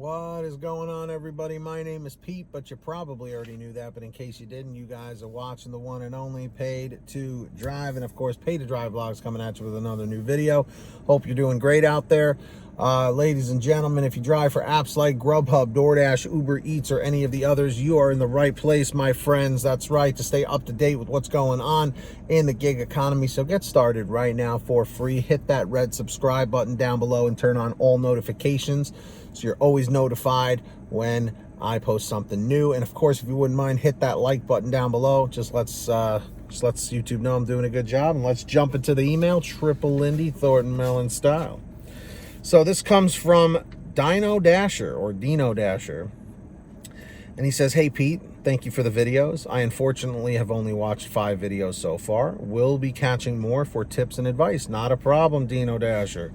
What is going on, everybody? My name is Pete, but you probably already knew that. But in case you didn't, you guys are watching the one and only Paid to Drive. And of course, Paid to Drive vlogs coming at you with another new video. Hope you're doing great out there. Ladies and gentlemen, if you drive for apps like Grubhub, DoorDash, Uber Eats, or any of the others, you are in the right place, my friends. That's right, to stay up to date with what's going on in the gig economy. So get started right now for free. Hit that red subscribe button down below and turn on all notifications so you're always notified when I post something new. And of course, if you wouldn't mind, hit that like button down below. Just lets YouTube know I'm doing a good job. And let's jump into the email. Triple Lindy, Thornton Mellon style. So this comes from Dino Dasher, or Dino Dasher. And he says, "Hey Pete, thank you for the videos. I unfortunately have only watched 5 videos so far. Will be catching more for tips and advice." Not a problem, Dino Dasher.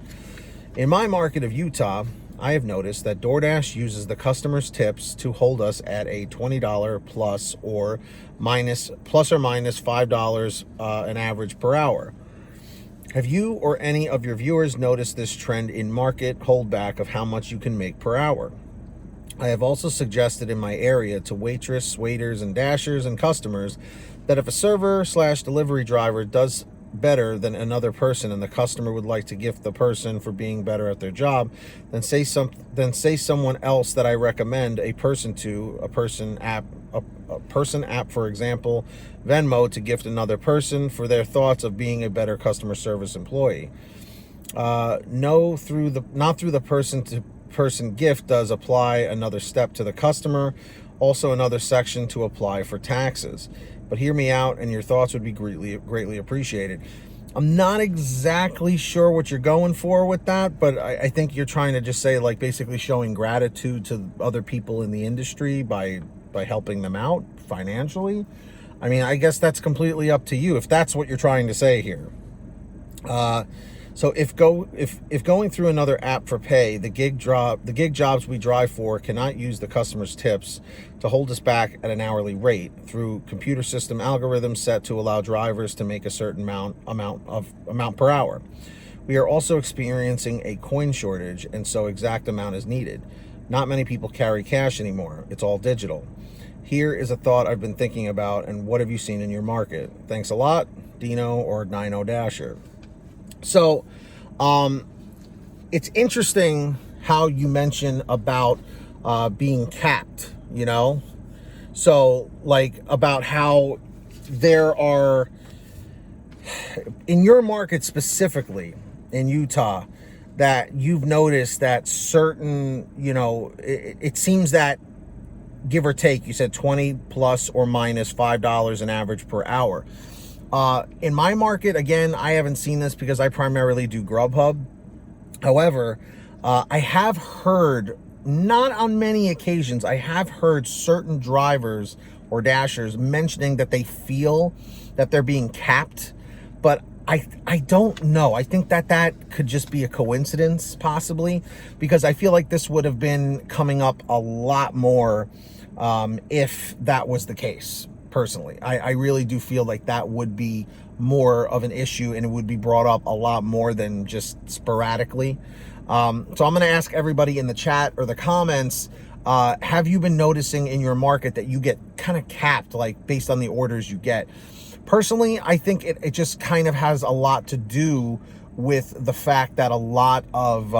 "In my market of Utah, I have noticed that DoorDash uses the customer's tips to hold us at a $20 plus or minus $5 an average per hour. Have you or any of your viewers noticed this trend in market holdback of how much you can make per hour? I have also suggested in my area to waitress, waiters, and dashers and customers that if a server/delivery driver does better than another person and the customer would like to gift the person for being better at their job, then say someone else that I recommend a person app, for example, Venmo, to gift another person for their thoughts of being a better customer service employee. Not through the person to person gift does apply another step to the customer, also another section to apply for taxes. But hear me out, and your thoughts would be greatly appreciated." I'm not exactly sure what you're going for with that, but I think you're trying to just say, like, basically showing gratitude to other people in the industry by helping them out financially. I mean, I guess that's completely up to you if that's what you're trying to say here. So if going through another app for pay, the gig jobs we drive for cannot use the customer's tips to hold us back at an hourly rate through computer system algorithms set to allow drivers to make a certain amount per hour. We are also experiencing a coin shortage, and so exact amount is needed. Not many people carry cash anymore. It's all digital. Here is a thought I've been thinking about, and what have you seen in your market? Thanks a lot, Dino or Dino Dasher." So, it's interesting how you mention about being capped, you know? So, like, about how there are, in your market specifically, in Utah, that you've noticed that certain, it seems that, give or take, you said 20 plus or minus $5 an average per hour. In my market, again, I haven't seen this because I primarily do Grubhub. However, I have heard, not on many occasions, I have heard certain drivers or dashers mentioning that they feel that they're being capped, but I don't know. I think that could just be a coincidence, possibly, because I feel like this would have been coming up a lot more if that was the case. Personally, I really do feel like that would be more of an issue, and it would be brought up a lot more than just sporadically. So I'm going to ask everybody in the chat or the comments, have you been noticing in your market that you get kind of capped, like based on the orders you get? Personally, I think it just kind of has a lot to do with the fact that a lot of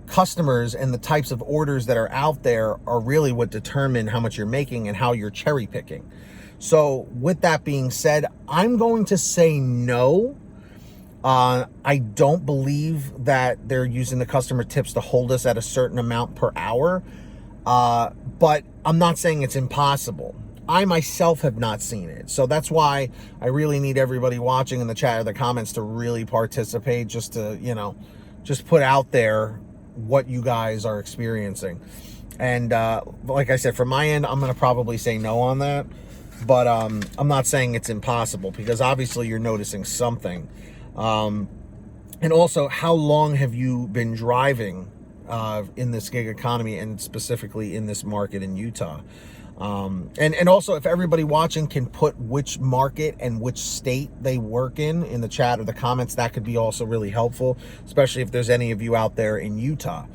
customers and the types of orders that are out there are really what determine how much you're making and how you're cherry picking. So with that being said, I'm going to say no. I don't believe that they're using the customer tips to hold us at a certain amount per hour. But I'm not saying it's impossible. I myself have not seen it. So that's why I really need everybody watching in the chat or the comments to really participate, just to, just put out there what you guys are experiencing. And like I said, from my end, I'm going to probably say no on that. But I'm not saying it's impossible, because obviously you're noticing something. And also, how long have you been driving in this gig economy, and specifically in this market in Utah? And also, if everybody watching can put which market and which state they work in the chat or the comments, that could be also really helpful, especially if there's any of you out there in Utah.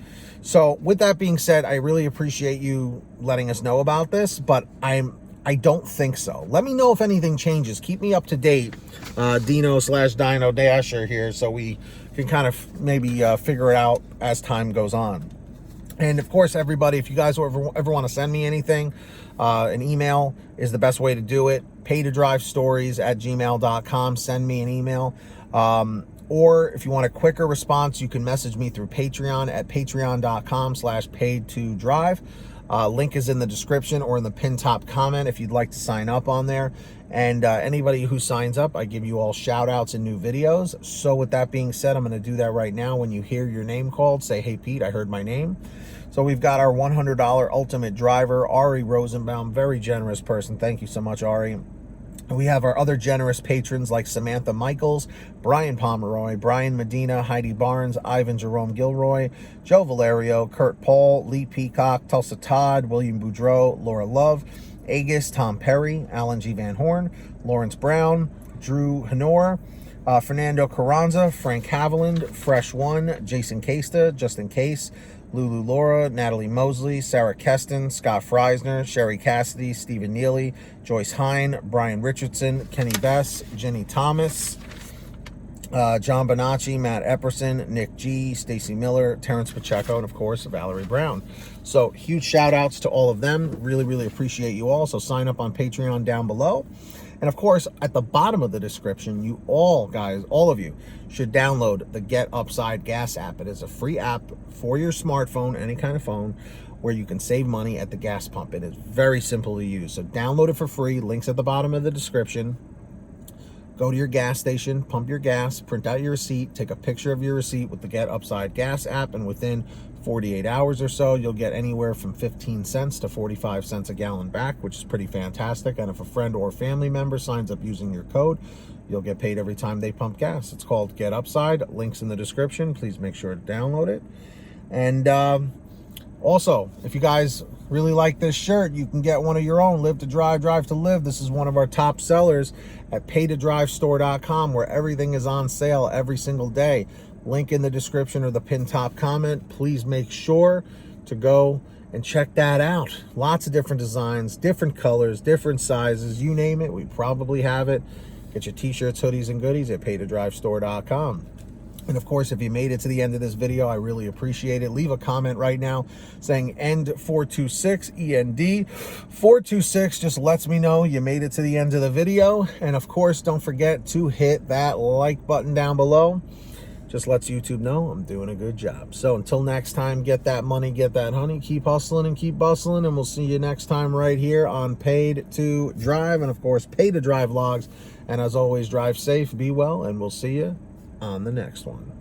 So with that being said, I really appreciate you letting us know about this, but I don't think so. Let me know if anything changes. Keep me up to date, Dino/Dino Dasher here, so we can kind of maybe figure it out as time goes on. And of course, everybody, if you guys ever want to send me anything, an email is the best way to do it. paytodrivestories@gmail.com. Send me an email. Or if you want a quicker response, you can message me through Patreon at patreon.com/paid2drive. Link is in the description or in the pinned top comment if you'd like to sign up on there. And anybody who signs up, I give you all shout outs and new videos. So with that being said, I'm going to do that right now. When you hear your name called, say, "Hey, Pete, I heard my name." So we've got our $100 ultimate driver, Ari Rosenbaum, very generous person. Thank you so much, Ari. We have our other generous patrons like Samantha Mikles, Brian Pomeroy, Brian Medina, Heidi Barnes, Ivan Jerome Gilroy, Joe Valerio, Kurt Paul, Lee Peacock, Tulsa Todd, William Boudreau, Laura Love, Agus, Tom Perry, Alan G. Van Horn, Lawrence Brown, Drew Honor, Fernando Carranza, Frank Haviland, Fresh One, Jason Casta, Justin Case, Lulu Laura, Natalie Mosley, Sarah Keston, Scott Freisner, Sherry Cassidy, Stephen Neely, Joyce Hine, Brian Richardson, Kenny Bess, Jenny Thomas, John Bonacci, Matt Epperson, Nick G, Stacy Miller, Terrence Pacheco, and of course, Valerie Brown. So huge shout outs to all of them. Really, really appreciate you all. So sign up on Patreon down below. And of course, at the bottom of the description, you all, guys, all of you, should download the Get Upside Gas app. It is a free app for your smartphone, any kind of phone, where you can save money at the gas pump. It is very simple to use. So download it for free. Links at the bottom of the description. Go to your gas station, pump your gas, print out your receipt, take a picture of your receipt with the Get Upside Gas app, and within 48 hours or so, you'll get anywhere from 15 cents to 45 cents a gallon back, which is pretty fantastic. And if a friend or family member signs up using your code, you'll get paid every time they pump gas. It's called Get Upside. Links in the description. Please make sure to download it. And also, if you guys really like this shirt, you can get one of your own. Live to Drive, Drive to Live. This is one of our top sellers at paytodrivestore.com, where everything is on sale every single day. Link in the description or the pinned top comment. Please make sure to go and check that out. Lots of different designs, different colors, different sizes, you name it, we probably have it. Get your t-shirts, hoodies, and goodies at paytodrivestore.com. And of course, if you made it to the end of this video, I really appreciate it. Leave a comment right now saying END426, END 426, just lets me know you made it to the end of the video. And of course, don't forget to hit that like button down below. Just lets YouTube know I'm doing a good job. So until next time, get that money, get that honey, keep hustling and keep bustling, and we'll see you next time right here on Paid to Drive, and of course, Pay to Drive vlogs. And as always, drive safe, be well, and we'll see you on the next one.